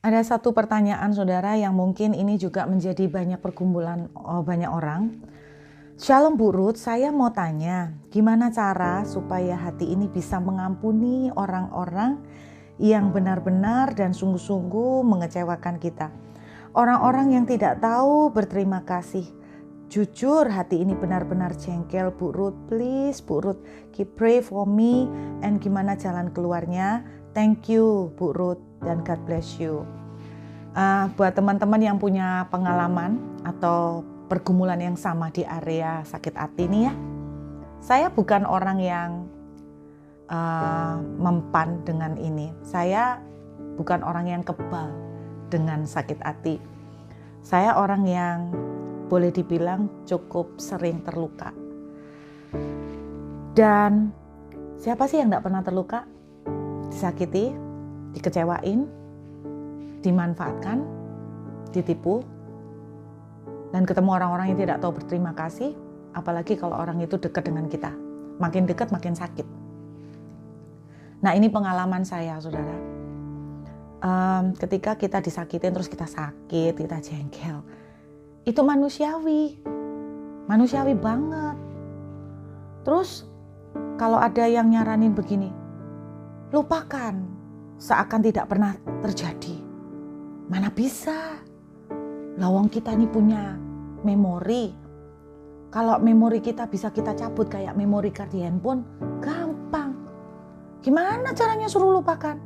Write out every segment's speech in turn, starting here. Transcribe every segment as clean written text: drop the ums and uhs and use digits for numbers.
Ada satu pertanyaan saudara yang mungkin ini juga menjadi banyak pergumulan banyak orang. Shalom Bu Ruth, saya mau tanya, gimana cara supaya hati ini bisa mengampuni orang-orang yang benar-benar dan sungguh-sungguh mengecewakan kita. Orang-orang yang tidak tahu berterima kasih. Jujur hati ini benar-benar jengkel Bu Ruth. Please Bu Ruth, keep pray for me and gimana jalan keluarnya. Thank you Bu Ruth dan God bless you. Buat teman-teman yang punya pengalaman atau pergumulan yang sama di area sakit hati ini ya. Saya bukan orang yang mempan dengan ini. Saya bukan orang yang kebal dengan sakit hati. Saya orang yang boleh dibilang cukup sering terluka. Dan siapa sih yang gak pernah terluka? Disakiti, dikecewain, dimanfaatkan, ditipu, dan ketemu orang-orang yang tidak tahu berterima kasih, apalagi kalau orang itu dekat dengan kita. Makin dekat makin sakit. Nah, ini pengalaman saya, saudara. Ketika kita disakitin terus kita sakit, kita jengkel, itu manusiawi banget. Terus kalau ada yang nyaranin begini, lupakan, seakan tidak pernah terjadi. Mana bisa? Lawang kita ini punya memori. Kalau memori kita bisa kita cabut kayak memori card di handphone, gampang. Gimana caranya suruh lupakan?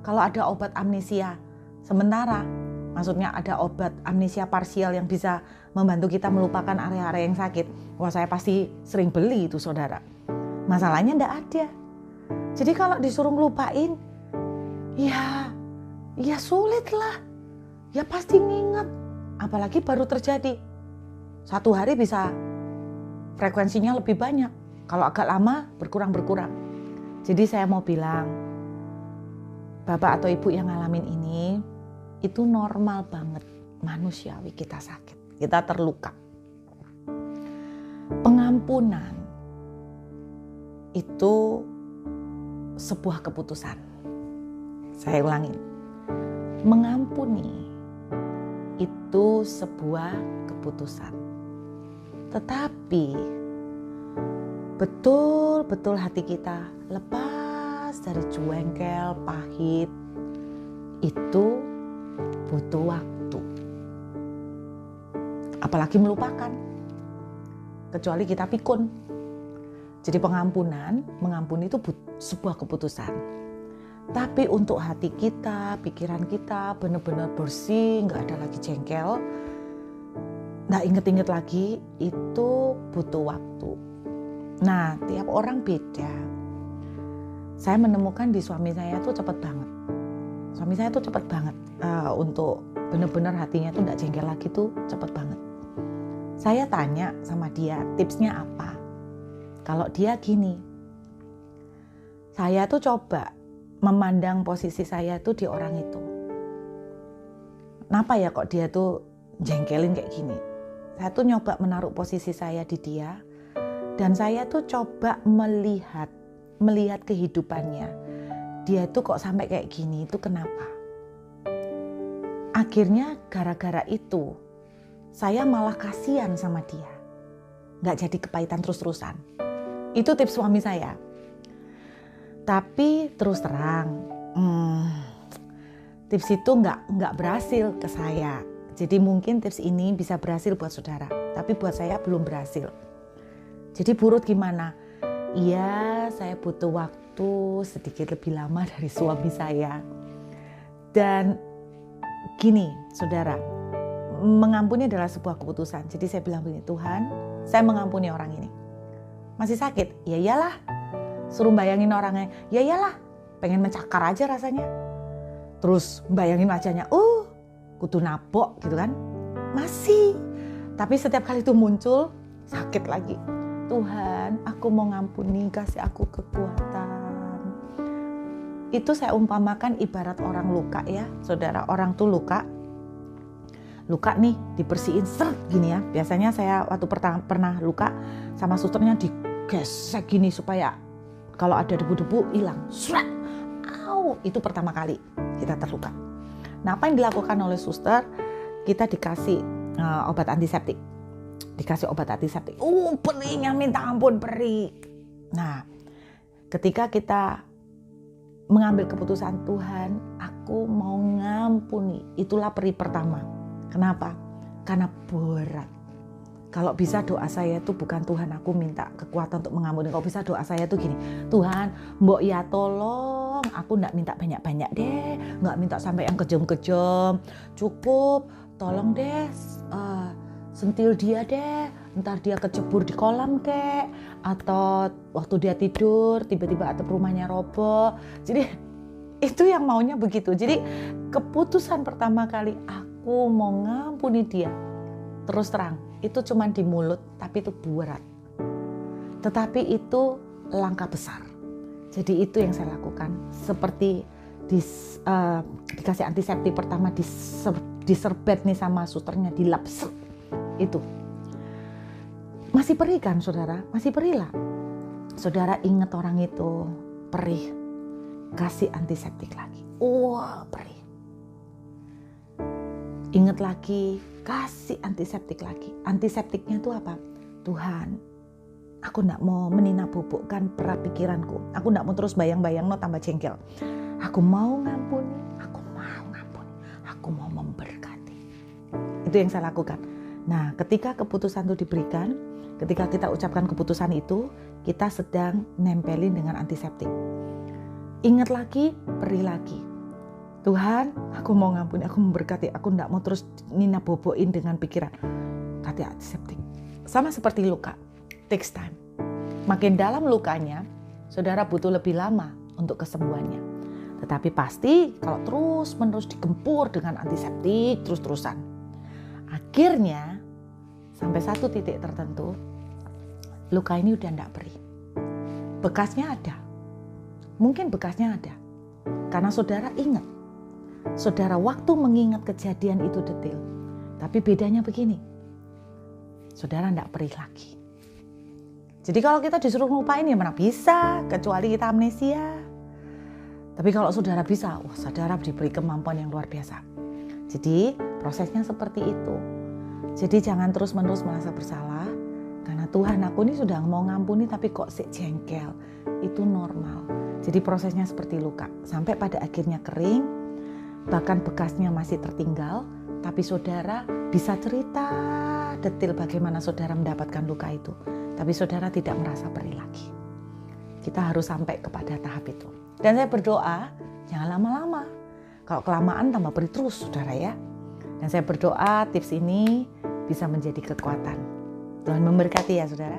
Kalau ada obat amnesia sementara, maksudnya ada obat amnesia parsial yang bisa membantu kita melupakan area-area yang sakit. Wah, saya pasti sering beli itu, saudara. Masalahnya enggak ada. Jadi kalau disuruh ngelupain, ya sulit lah. Ya pasti nginget. Apalagi baru terjadi. Satu hari bisa frekuensinya lebih banyak. Kalau agak lama berkurang. Jadi saya mau bilang, Bapak atau Ibu yang ngalamin ini, itu normal banget. Manusiawi kita sakit, kita terluka. Pengampunan itu sebuah keputusan. Saya ulangin. Mengampuni itu sebuah keputusan. Tetapi betul-betul hati kita lepas dari jengkel, pahit, itu butuh waktu. Apalagi melupakan. Kecuali kita pikun. Jadi mengampuni itu sebuah keputusan. Tapi untuk hati kita, pikiran kita benar-benar bersih, nggak ada lagi jengkel, nggak inget-inget lagi, itu butuh waktu. Nah, tiap orang beda. Saya menemukan di suami saya tuh cepat banget. Suami saya tuh cepat banget untuk benar-benar hatinya tuh nggak jengkel lagi tuh cepat banget. Saya tanya sama dia, tipsnya apa? Kalau dia gini, saya tuh coba memandang posisi saya tuh di orang itu. Kenapa ya kok dia tuh jengkelin kayak gini? Saya tuh nyoba menaruh posisi saya di dia, dan saya tuh coba melihat kehidupannya. Dia tuh kok sampai kayak gini, itu kenapa? Akhirnya gara-gara itu, saya malah kasihan sama dia. Nggak jadi kepahitan terus-terusan. Itu tips suami saya. Tapi terus terang, tips itu nggak berhasil ke saya. Jadi mungkin tips ini bisa berhasil buat saudara, tapi buat saya belum berhasil. Jadi Bu Ruth gimana? Iya, saya butuh waktu sedikit lebih lama dari suami saya. Dan gini, saudara, mengampuni adalah sebuah keputusan. Jadi saya bilang begini, Tuhan, saya mengampuni orang ini. Masih sakit? Ya iyalah. Suruh bayangin orangnya, ya iyalah, pengen mencakar aja rasanya. Terus bayangin wajahnya, kudu nabok gitu kan. Masih. Tapi setiap kali itu muncul, sakit lagi. Tuhan, aku mau ngampuni, kasih aku kekuatan. Itu saya umpamakan ibarat orang luka ya, saudara. Orang tuh luka nih, dibersihin seret gini ya. Biasanya saya waktu pernah luka sama susternya digesek gini supaya kalau ada debu-debu hilang. Itu pertama kali kita terluka. Nah, apa yang dilakukan oleh suster? Kita dikasih obat antiseptik. Perihnya minta ampun, perih. Nah, ketika kita mengambil keputusan, Tuhan, aku mau ngampuni, itulah perih pertama. Kenapa? Karena berat. Kalau bisa doa saya itu bukan Tuhan aku minta kekuatan untuk mengampuni. Kalau bisa doa saya itu gini, Tuhan, mbok ya tolong, aku enggak minta banyak-banyak deh, enggak minta sampai yang kejam-kejam, cukup tolong deh sentil dia deh, entar dia kecebur di kolam kek, atau waktu dia tidur tiba-tiba atap rumahnya roboh. Jadi itu yang maunya begitu. Jadi keputusan pertama kali aku mau ngampuni dia, terus terang itu cuma di mulut, tapi itu berat. Tetapi itu langkah besar. Jadi itu yang saya lakukan. Seperti dikasih antiseptik pertama, diserbet nih sama susternya, dilap, itu. Masih perih kan saudara? Masih perih lah. Saudara ingat orang itu perih, kasih antiseptik lagi. Wah, perih. Ingat lagi, kasih antiseptik lagi. Antiseptiknya itu apa? Tuhan, aku enggak mau meninabobokan pera pikiranku. Aku enggak mau terus bayang-bayang tambah jengkel. Aku mau ngampuni, aku mau memberkati. Itu yang saya lakukan. Nah, ketika keputusan itu diberikan, ketika kita ucapkan keputusan itu, kita sedang nempelin dengan antiseptik. Ingat lagi, perih lagi. Tuhan, aku mau ngampuni, aku memberkati, aku enggak mau terus ninaboboin dengan pikiran. Kasih antiseptik. Sama seperti luka, takes time. Makin dalam lukanya, saudara butuh lebih lama untuk kesembuhannya. Tetapi pasti kalau terus-menerus digempur dengan antiseptik terus-terusan, akhirnya sampai satu titik tertentu, luka ini udah enggak perih. Bekasnya ada. Mungkin bekasnya ada. Karena saudara ingat. Saudara waktu mengingat kejadian itu detail. Tapi bedanya begini. Saudara enggak perih lagi. Jadi kalau kita disuruh lupain ya mana bisa, kecuali kita amnesia. Tapi kalau saudara bisa, wah saudara diberi kemampuan yang luar biasa. Jadi prosesnya seperti itu. Jadi jangan terus-menerus merasa bersalah. Karena Tuhan, aku ini sudah mau ngampuni tapi kok sik jengkel. Itu normal. Jadi prosesnya seperti luka. Sampai pada akhirnya kering, bahkan bekasnya masih tertinggal. Tapi saudara bisa cerita detail bagaimana saudara mendapatkan luka itu. Tapi saudara tidak merasa perih lagi. Kita harus sampai kepada tahap itu. Dan saya berdoa, jangan lama-lama. Kalau kelamaan tambah perih terus saudara ya. Dan saya berdoa tips ini bisa menjadi kekuatan. Tuhan memberkati ya saudara.